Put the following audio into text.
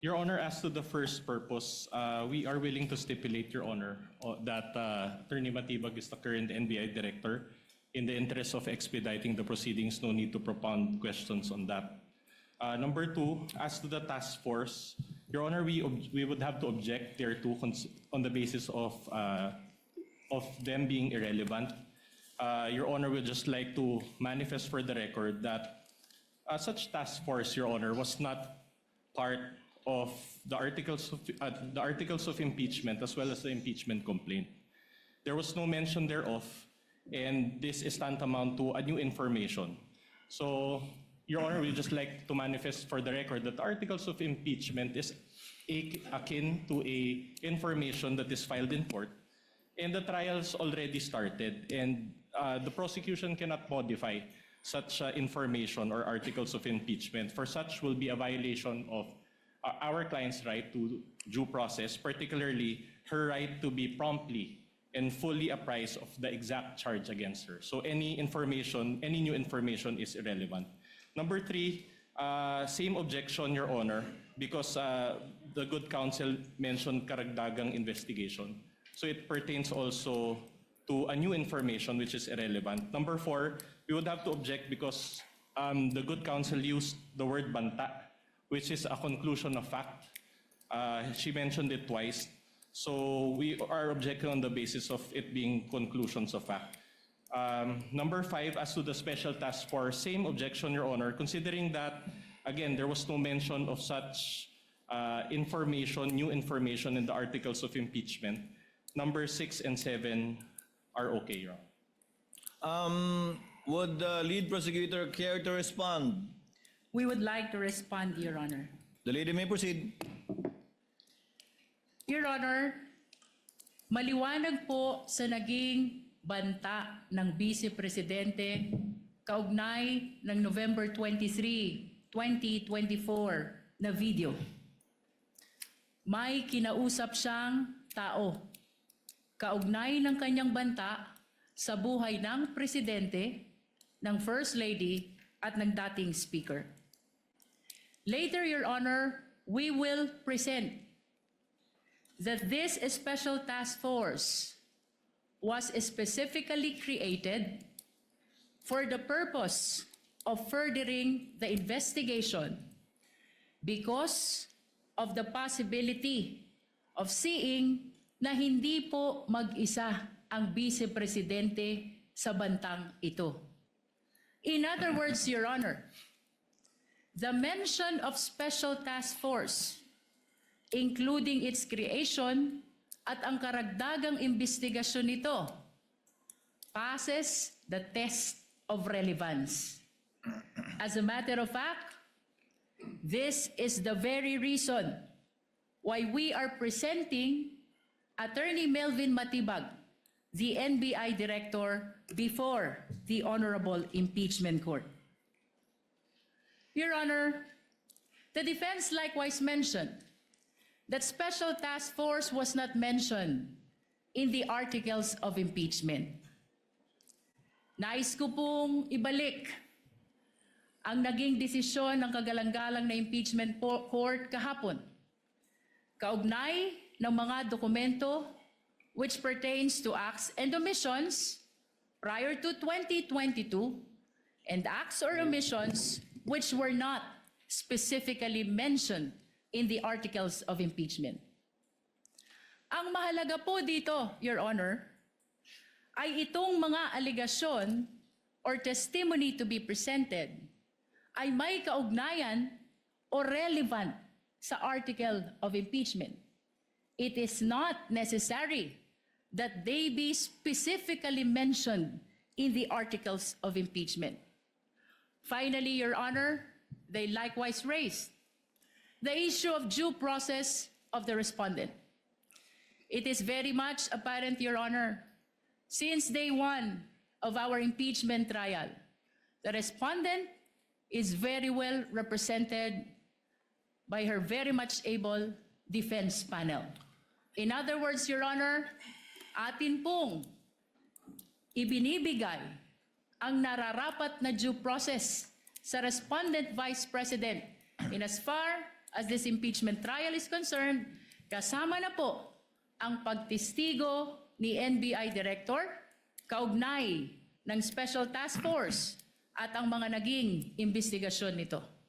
Your Honor, as to the first purpose, we are willing to stipulate, Your Honor, that Attorney Matibag is the current NBI Director. In the interest of expediting the proceedings, no need to propound questions on that. Number two, as to the task force, Your Honor, we would have to object thereto on the basis of them being irrelevant. Your Honor, would just like to manifest for the record that such task force, Your Honor, was not part of the articles of impeachment as well as the impeachment complaint. There was no mention thereof, and this is tantamount to a new information. So, Your Honor, we just like to manifest for the record that the articles of impeachment is akin to a information that is filed in court, and the trials already started, and the prosecution cannot modify such information or articles of impeachment. For such will be a violation of our client's right to due process, particularly her right to be promptly and fully apprised of the exact charge against her. So any new information is irrelevant. Number three, same objection, Your Honor, because the good counsel mentioned karagdagang investigation. So it pertains also to a new information which is irrelevant. Number four, we would have to object because the good counsel used the word banta, which is a conclusion of fact. She mentioned it twice. So we are objecting on the basis of it being conclusions of fact. Number five, as to the special task force, same objection, Your Honor, considering that, again, there was no mention of such new information in the articles of impeachment. Number 6 and 7 are okay, Your Honor. Would the lead prosecutor care to respond? We would like to respond, Your Honor. The lady may proceed. Your Honor, maliwanag po sa naging banta ng Vice Presidente kaugnay ng November 23, 2024 na video. May kinausap siyang tao kaugnay ng kanyang banta sa buhay ng Presidente, ng First Lady at ng dating Speaker. Later, Your Honor, we will present that this special task force was specifically created for the purpose of furthering the investigation because of the possibility of seeing na hindi po mag-isa ang Vice Presidente sa bantang ito. In other words, Your Honor, the mention of special task force, including its creation at ang karagdagang investigasyon nito, passes the test of relevance. As a matter of fact, this is the very reason why we are presenting Attorney Melvin Matibag, the NBI Director, before the Honorable Impeachment Court. Your Honor, the defense likewise mentioned that special task force was not mentioned in the articles of impeachment. Nais ko pong ibalik ang naging desisyon ng kagalang-galang na impeachment court kahapon, kaugnay ng mga dokumento which pertains to acts and omissions prior to 2022 and acts or omissions which were not specifically mentioned in the articles of impeachment. Ang mahalaga po dito, Your Honor, ay itong mga alegasyon or testimony to be presented ay may kaugnayan o relevant sa article of impeachment. It is not necessary that they be specifically mentioned in the articles of impeachment. Finally, Your Honor, they likewise raised the issue of due process of the respondent. It is very much apparent, Your Honor, since day one of our impeachment trial, the respondent is very well represented by her very much able defense panel. In other words, Your Honor, atin pong ibinibigay ang nararapat na due process sa respondent Vice President in as far as this impeachment trial is concerned, kasama na po ang pagtistigo ni NBI Director, kaugnay ng Special Task Force at ang mga naging investigasyon nito.